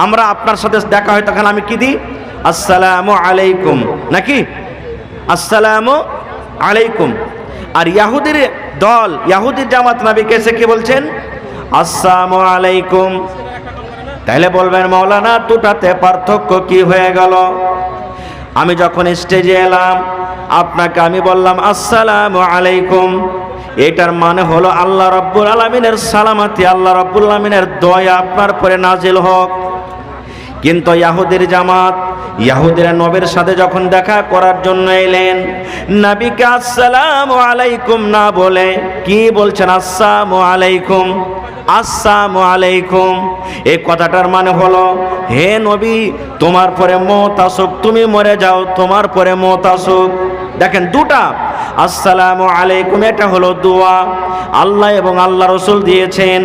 আমরা আপনার সাথে দেখা হয় তখন আমি কি দিই? আসসালামু আলাইকুম, নাকি? আসসালামু আলাইকুম। আর ইহুদির দল, ইহুদির জামাত নবীকে এসে কি বলছেন? আসসালামু আলাইকুম। তাহলে বলবেন মাওলানা দুটাতে পার্থক্য কি হয়ে গেল? আমি যখন স্টেজে এলাম আপনাকে আমি বললাম আসসালামু আলাইকুম, এটার মানে হলো আল্লাহ রাব্বুল আলামিনের সালামতি, আল্লাহ রাব্বুল আলামিনের দয়া আপনার পরে নাজিল হোক। কিন্তু ইহুদির জামাত, ইহুদিরা নবীর সাথে যখন দেখা করার জন্য এলেন, নবীকে আসসালামু আলাইকুম না বলে কি বলছেন? আসসালামু আলাইকুম, আসসালামু আলাইকুম। এই কথাটার মানে হলো, হে নবী তোমার পরে মওত আসুক, তুমি মরে যাও, তোমার পরে মওত আসুক। দেখেন দুটা, আসসালামু আলাইকুম এটা হলো দোয়া, আল্লাহ এবং আল্লাহ রসুল দিয়েছেন।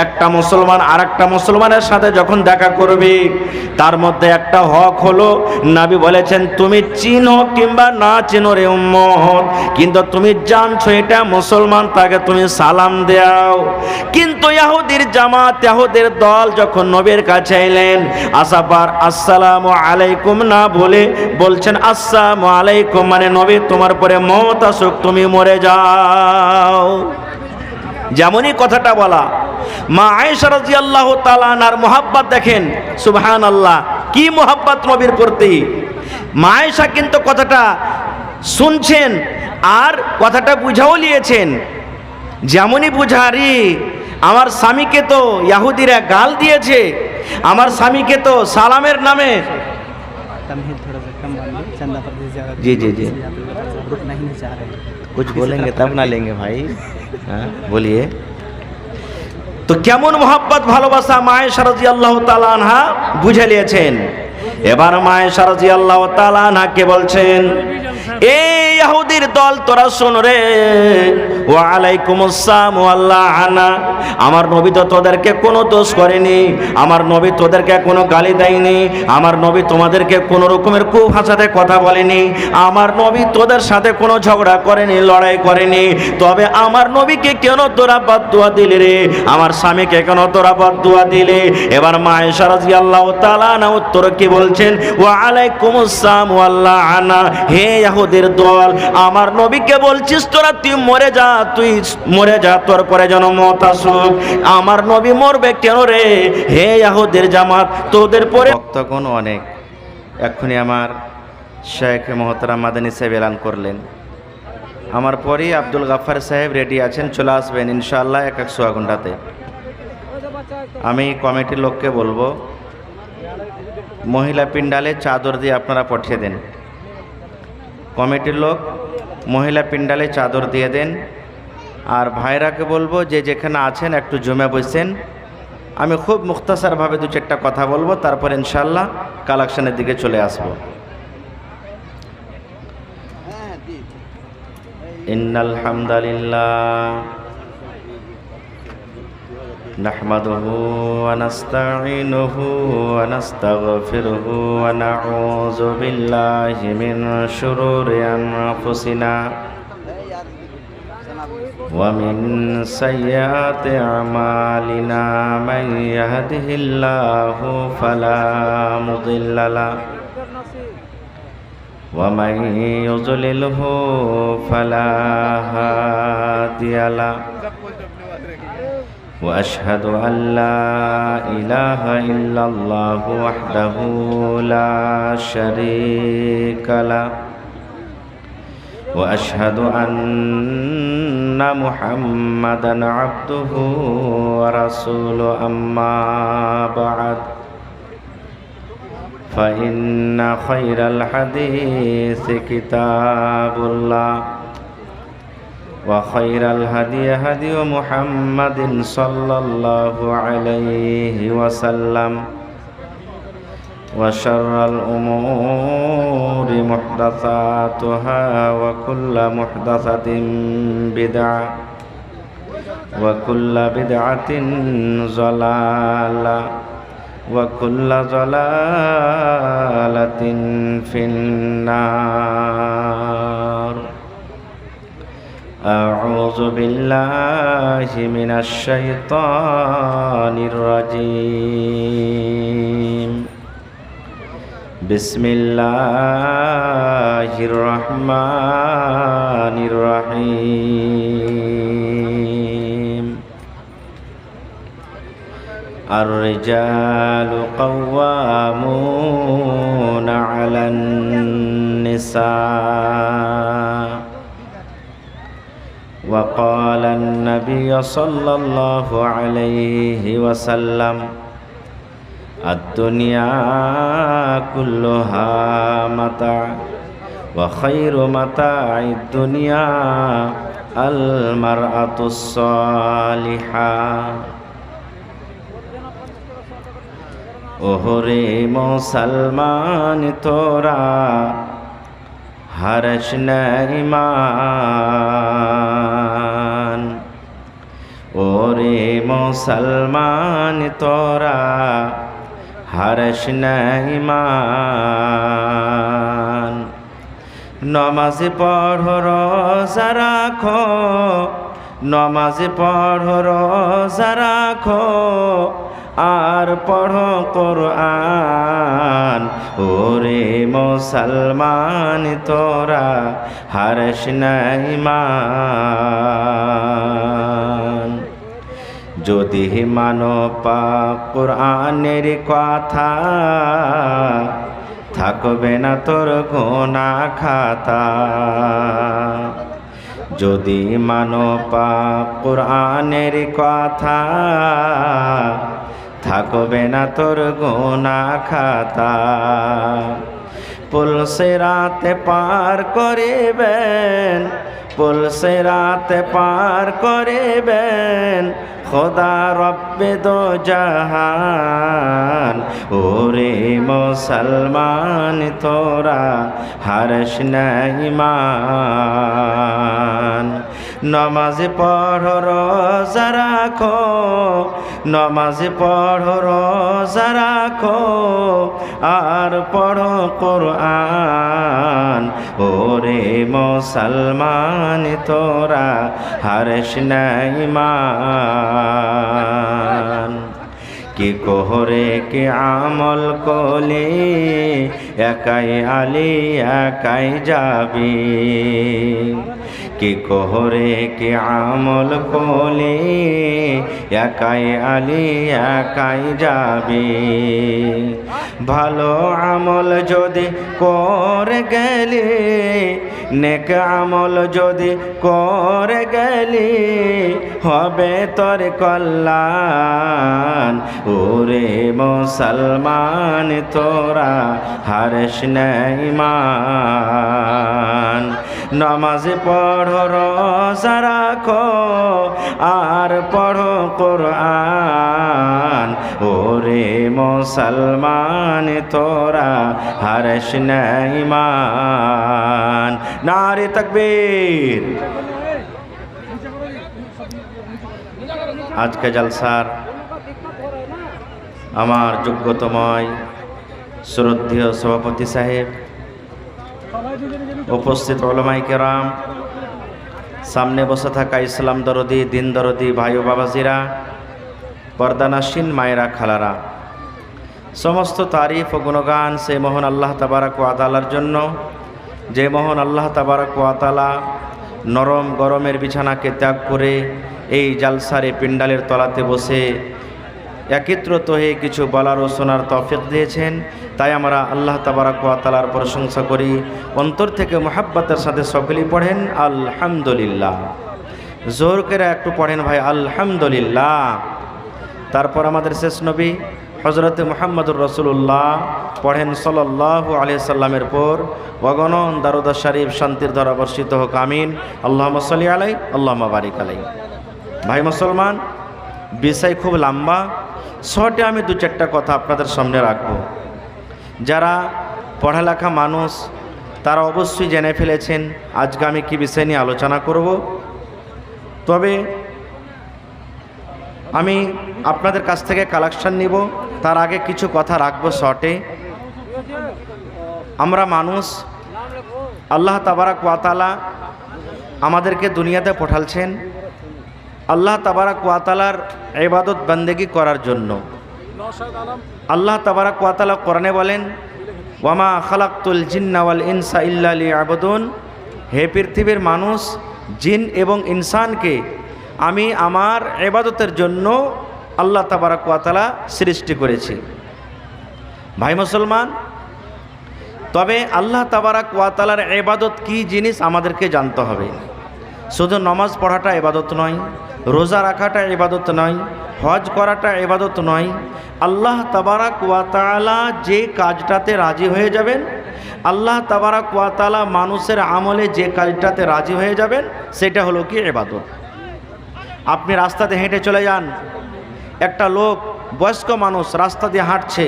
একটা মুসলমান আর একটা মুসলমানের সাথে যখন দেখা করবে, তার মধ্যে একটা হক হলো, নবী বলেছেন তুমি চিনো কিংবা না চিনো রে উম্মত, কিন্তু তুমি জানছো এটা মুসলমান, তাকে তুমি সালাম দাও। কিন্তু ইহুদির জামাত, ইহুদির দল যখন নবীর কাছে এলেন, আসাবার আসসালামু আলাইকুম না বলে বলছেন আসসালামু আলাইকুম, মানে নবী তোমার পরে মওত আসুক, তুমি মরে যাও। যেমনই কথাটা বলা, মা আয়েশা রাদিয়াল্লাহু তাআলা আনহার মুহাব্বত দেখেন, সুবহানাল্লাহ, কি মুহাব্বত নবীর প্রতি। মা আয়েশা কিন্তু কথাটা শুনছেন আর কথাটা বুঝাও নিয়েছেন। যেমনই বুঝারি, আমার স্বামীকে তো ইহুদিরা গাল দিয়েছে, আমার স্বামীকে তো সালামের নামে। जी जी जी कुछ बोलेंगे तब ना लेंगे भाई, हाँ बोलिए। তো কেমন মোহাব্বত ভালোবাসা মা আয়েশা রাদিয়াল্লাহু তাআলা আনহা বুঝে নিয়েছেন। এবার মা আয়েশা রাদিয়াল্লাহু তাআলা আনহাকে বলছেন, এই ইহুদির দল তোরা শোন রে, ওয়া আলাইকুমুস সালাম ওয়া লাআনা, আমার নবী তো তোদেরকে কোনো দোষ করেনি, আমার নবী তোদেরকে কোনো গালি দেয়নি, আমার নবী তোমাদেরকে কোনো রকমের কুভাষাতে কথা বলেনি, আমার নবী তোদের সাথে কোনো ঝগড়া করেনি, লড়াই করেনি। তবে আমার নবীকে কেন তোরা বদদুয়া দিলি রে, আমার স্বামীকে কেন তোরা বদদুয়া দিলি? এবার মা আয়েশা রাদিয়াল্লাহু তাআলা আনহা উত্তর কি বলছেন? ওয়া আলাইকুমুস সালাম ওয়া লাআনা, হে ইহুদির দল, আমার নবীকে বলছিস তোরা তুই মরে যা, তুই মরে যা, তোর পরে যেন মওত আসুক। আমার নবী মরবে কেন রে? হে ইহুদির জামাত, তোদের পরে ভক্তগণ অনেক। এক্ষুনি আমার শেখ মোহতারাম মাদানী সাহেব এলান করলেন, আমার পরেই আব্দুল গাফফার সাহেব রেডি আছেন, চলে আসবেন ইনশাআল্লাহ 1-1 ঘন্টাতে। আমি কমিটির লোককে বলবো মহিলা পিন্ডালে চাদর দিয়ে আপনারা পাঠিয়ে দেন। কমিটির লোক মহিলা পিন্ডালে চাদর দিয়ে দেন। আর ভাইরাকে বলবো যে যেখানে আছেন একটু জমে বসেন, আমি খুব মুখতাসারভাবে 2-4টা কথা বলবো, তারপর ইনশাআল্লাহ কালেকশনের দিকে চলে আসবো। ইন্নাল হামদালিল্লাহ নাহমাদুহু ওয়া নাস্তাঈনুহু ওয়া নাস্তাগফিরুহু ওয়া নাউযু বিল্লাহি মিন শুরুরি আনফুসিনা ওয়া মিন সাইয়্যাতি আমালিনা মান ইয়াহদিহিল্লাহু ফালা মুদিল্লা লাহু ওয়া মান ইউযলিলহু ফালা হাদিয়া লাহু وأشهد أن لا إله إلا الله وحده لا شريك له وأشهد أن محمدا عبده ورسوله أما بعد فإن خير الحديث كتاب الله وخير الهدي هدي محمد صلى الله عليه وسلم وشر الأمور محدثاتها وكل محدثة بدعة وكل بدعة ضلالة وكل ضلالة في النار أعوذ بالله من الشيطان الرجيم বিসমিল্লাহির রহমানির রহিম। আর-রিজালু কাওয়ামুনা আলান নিসা ওয়া ক্বালা আন-নাবিয়্যু সাল্লাল্লাহু আলাইহি ওয়াসাল্লাম আদ-দুনিয়া কুল্লুহা মাতা ওয়া খায়রু মাতা'id দুনিয়া আল মারআতুস সালিহা। ওহরে মুসলমান তোরা হারস না ঈমান, ওরে মুসলমান তোরা হারস না ঈমান। নমাজ পড়ো রোজা রাখো, নমাজ পড়ো রোজা রাখো, আর পড়ো কোরআন। ওরে মুসলমান তোরা হারস না ঈমান। যদি মানো পাক কোরআনের কথা, থাকবে না তোর গুনাহ খাতা। যদি মানো পাক কোরআনের কথা, থাকবে না তোর গুনাহ খাতা। পুলসিরাতে পার করিবেন, পুলসিরাতে পার করিবেন খোদা রব্বে দো জাহান। ওরে মুসলমান তোরা হারস না ঈমান। নমাজ পড়ো রোজা রাখো, নমাজ পড়ো রোজা রাখো, আর পড়ো কোরআন। ওরে মুসলমান তোরা হারস না ঈমান। কি কোহরে কি আমল কোলে একাই আলী একাই যাবি। কি কোহরে কি আমল কোলে একাই আলী একাই যাবি। ভালো আমল যদি করে গেলি, নেক আমল যদি করে গেলি, হবে তোর কল্যাণ। ওরে মুসলমান তোরা হারস না ঈমান। নমাজ পড়ো রোজা রাখো, আর পড়ো কোরআন। ওরে মুসলমান তোরা হারস না ঈমান। নারে তাকবীর। আজকে জলসার আমার যোগ্যতময় শ্রদ্ধেয় সভাপতি সাহেব, উপস্থিত উলামায়ে কেরাম, সামনে বসে থাকা ইসলাম দরদি দিন দরদি ভাই ও বাবাজিরা, পর্দানাসীন মায়েরা খালারা, সমস্ত তারিফ ও গুণগান সেই মহান আল্লাহ তাবারক ওয়া তাআলার জন্য, যে মহান আল্লাহ তাবারক ওয়া তাআলা নরম গরমের বিছানাকে ত্যাগ করে এই জালসারে পিণ্ডালের তলাতে বসে একত্রিত হয়ে কিছু বলার ও শোনার তৌফিক দিয়েছেন। তাই আমরা আল্লাহ তাবারক ওয়া তাআলার প্রশংসা করি, অন্তর থেকে মুহাব্বতের সাথে সকলেই পড়েন আলহামদুলিল্লাহ। জোর করে একটু পড়েন ভাই আলহামদুলিল্লাহ। তারপর আমাদের শেষ নবী হযরত মুহাম্মদুর রাসূলুল্লাহ পড়েন সাল্লাল্লাহু আলাইহি সাল্লামের পর ওয়াগনন দারুদ শরীফ শান্তির ধারা বর্ষিত হোক, আমিন। আল্লাহুম্মা সাল্লি আলাইহি আল্লাহুম্মা বারিক আলাইহি। ভাই মুসলমান, বিষয় খুব লম্বা, শর্টে আমি দু চারটা কথা আপনাদের সামনে রাখব। যারা পড়ালেখা মানুষ তারা অবশ্যই জেনে ফেলেছেন আজকে আমি কি বিষয় নিয়ে আলোচনা করব। তবে আমি আপনাদের কাছ থেকে কালেকশন নিব, তার আগে কিছু কথা রাখবো শর্টে। আমরা মানুষ, আল্লাহ তাবারক ওয়া তাআলা আমাদেরকে দুনিয়াতে পাঠালছেন আল্লাহ তাবারক ওয়া তাআলার ইবাদত বান্দেগি করার জন্য। আল্লাহ তাবারক ওয়া তাআলা কোরআনে বলেন, ওয়ামা খালাকতুল জিন্না ওয়াল ইনসা ইল্লা লিয়াবুদুন, হে পৃথিবীর মানুষ, জিন এবং ইনসানকে আমি আমার ইবাদতের জন্য আল্লাহ তাবারাক ওয়া তাআলা সৃষ্টি করেছি। ভাই মুসলমান, তবে আল্লাহ তাবারাক ওয়া তাআলার ইবাদত কী জিনিস আমাদেরকে জানতে হবে। শুধু নামাজ পড়াটা ইবাদত নয়, রোজা রাখাটা ইবাদত নয়, হজ করাটা ইবাদত নয়। আল্লাহ তাবারাক ওয়া তাআলা যে কাজটাতে রাজি হয়ে যাবেন, আল্লাহ তাবারাক ওয়া তাআলা মানুষের আমলে যে কাজটাতে রাজি হয়ে যাবেন, সেটা হলো কি ইবাদত। আপনি রাস্তাতে হেঁটে চলে যান, একটা লোক বয়স্ক মানুষ রাস্তা দিয়ে হাঁটছে,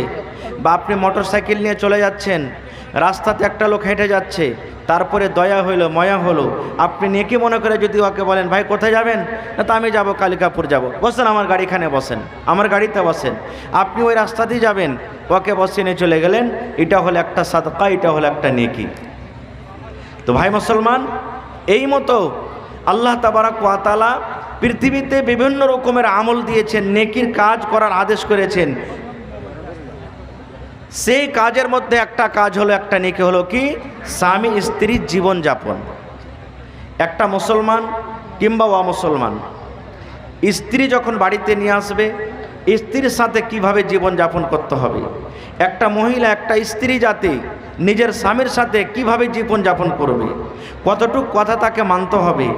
বা আপনি মোটর সাইকেল নিয়ে চলে যাচ্ছেন, রাস্তাতে একটা লোক হেঁটে যাচ্ছে, তারপরে দয়া হইলো, মায়া হলো, আপনি নেকি মনে করে যদি ওকে বলেন ভাই কোথায় যাবেন, না তো আমি যাব কালিকাপুর যাব, বসেন আমার গাড়িখানে বসেন, আমার গাড়িতে বসেন, আপনি ওই রাস্তাতেই যাবেন, ওকে বসিয়ে নিয়ে চলে গেলেন, এটা হলো একটা সাদকা, এটা হলো একটা নেকি। তো ভাই মুসলমান, এই মতো আল্লাহ তাবারাক ওয়া তাআলা পৃথিবীতে বিভিন্ন রকমের আমল দিয়েছেন, নেকির কাজ করার আদেশ করেছেন। সেই কাজের মধ্যে একটা কাজ হলো, একটা নেকি হলো কি, স্বামী স্ত্রীর জীবনযাপন। একটা মুসলমান কিংবা অমুসলমান স্ত্রী যখন বাড়িতে নিয়ে আসবে, স্ত্রীর সাথে কিভাবে জীবনযাপন করতে হবে, একটা মহিলা একটা স্ত্রী যাতে নিজের স্বামীর সাথে কিভাবে জীবনযাপন করবে, কতটুক কথা তাকে মানতে হবে,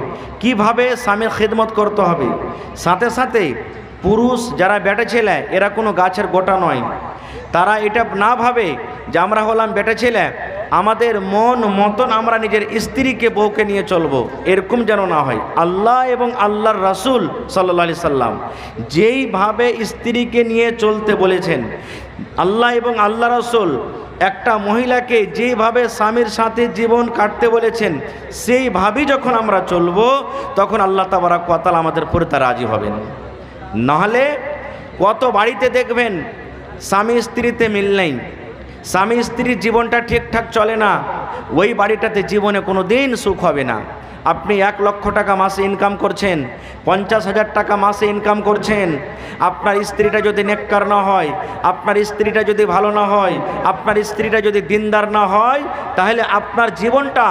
কিভাবে স্বামীর খেদমত করতে হবে। সাথে সাথে পুরুষ যারা বেটে ছেলে, এরা কোনো গাছের গোটা নয়, তারা এটা না ভাবে যে আমরা হলাম বেটে ছেলে, আমাদের মন মতন আমরা নিজের স্ত্রীকে বউকে নিয়ে চলবো, এরকম যেন না হয়। আল্লাহ এবং আল্লাহর রাসূল সাল্লাল্লাহু আলাইহি সাল্লাম যেইভাবে স্ত্রীকে নিয়ে চলতে বলেছেন, আল্লাহ এবং আল্লাহ রাসূল একটা মহিলাকে যেভাবে স্বামীর সাথে জীবন কাটতে বলেছেন, সেইভাবেই যখন আমরা চলবো, তখন আল্লাহ তাবারাক ওয়া তাআলা আমাদের উপর রাজি হবেন। নাহলে কত বাড়িতে দেখবেন স্বামী স্ত্রীতে মিল নেই, স্বামী স্ত্রীর জীবনটা ঠিকঠাক চলে না, ওই বাড়িটাতে জীবনে কোনো দিন সুখ হবে না। আপনি 1 লক্ষ টাকা মাসে ইনকাম করছেন, 50,000 টাকা মাসে ইনকাম করছেন, আপনার স্ত্রীটা যদি নেককার না হয়, আপনার স্ত্রীটা যদি ভালো না হয়, আপনার স্ত্রীটা যদি দিনদার না হয়, তাহলে আপনার জীবনটা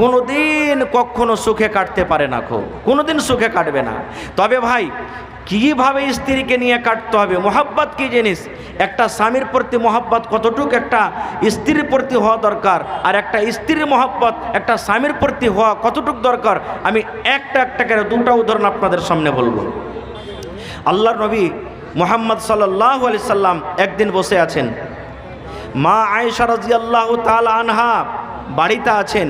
কোনোদিন কখনো সুখে কাটতে পারে না, কোনোদিন সুখে কাটবে না। তবে ভাই, কীভাবে স্ত্রীকে নিয়ে কাটতে হবে, মোহাব্বত কী জিনিস, একটা স্বামীর প্রতি মোহাব্বত কতটুকু একটা স্ত্রীর প্রতি হওয়া দরকার, আর একটা স্ত্রীর মোহাব্বত একটা স্বামীর প্রতি হওয়া কতটুকু দরকার, আমি একটা করে 2টা উদাহরণ আপনাদের সামনে বলবো। আল্লাহর নবী মুহাম্মদ সাল্লাল্লাহু আলাইহি সাল্লাম একদিন বসে আছেন, মা আয়েশা রাদিয়াল্লাহু তাআলা আনহা বাড়িতে আছেন।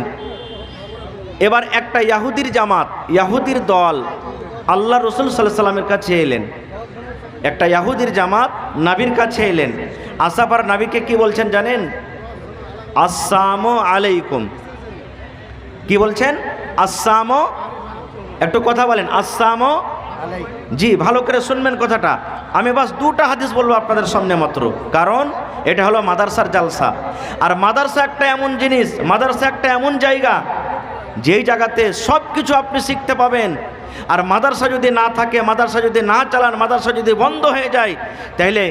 এবার একটা ইহুদির জামাত, ইহুদির দল আল্লাহ রসুল সাল্লাল্লাহু আলাইহি সাল্লামের কাছে এলেন। একটা ইহুদির জামাত নবীর কাছে এলেন, আসার পর নবীকে কি বলছেন জানেন? আসসালামু আলাইকুম। কি বলছেন? আসসালামু, একটু কথা বলেন, আসসালামু আলাইকুম। জি, ভালো করে শুনবেন কথাটা। আমি বাস 2টা হাদিস বলবো আপনাদের সামনে মাত্র, কারণ এটা হলো মাদ্রাসার জালসা। আর মাদ্রাসা একটা এমন জিনিস, মাদ্রাসা একটা এমন জায়গা, যেই জায়গাতে সব কিছু আপনি শিখতে পাবেন। আর মাদ্রাসা যদি না থাকে, মাদ্রাসা যদি না চালান, মাদ্রাসা যদি বন্ধ হয়ে যায়, তাহলে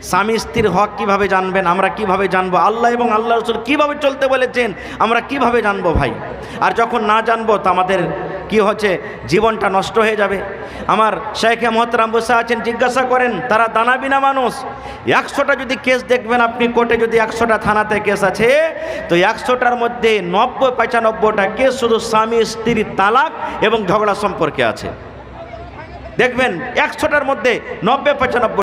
স্বামী স্ত্রীর হক কিভাবে জানবেন? আমরা কিভাবে জানবো? আল্লাহ এবং আল্লাহ রাসূল কিভাবে চলতে বলেছেন আমরা কিভাবে জানবো ভাই? আর যখন না জানবো তো আমাদের কি হচ্ছে, জীবনটা নষ্ট হয়ে যাবে। আমার শেখে মোহতারাম বসে আছেন, জিজ্ঞাসা করেন, তারা দানাবিনা মানুষ। 100টা যদি কেস দেখবেন আপনি কোর্টে, যদি 100টা থানাতে কেস আছে, তো 100টার মধ্যে 90-95টা কেস শুধু স্বামী স্ত্রীর তালাক এবং ঝগড়া সম্পর্কে আছে। দেখবেন 100টার মধ্যে 90-95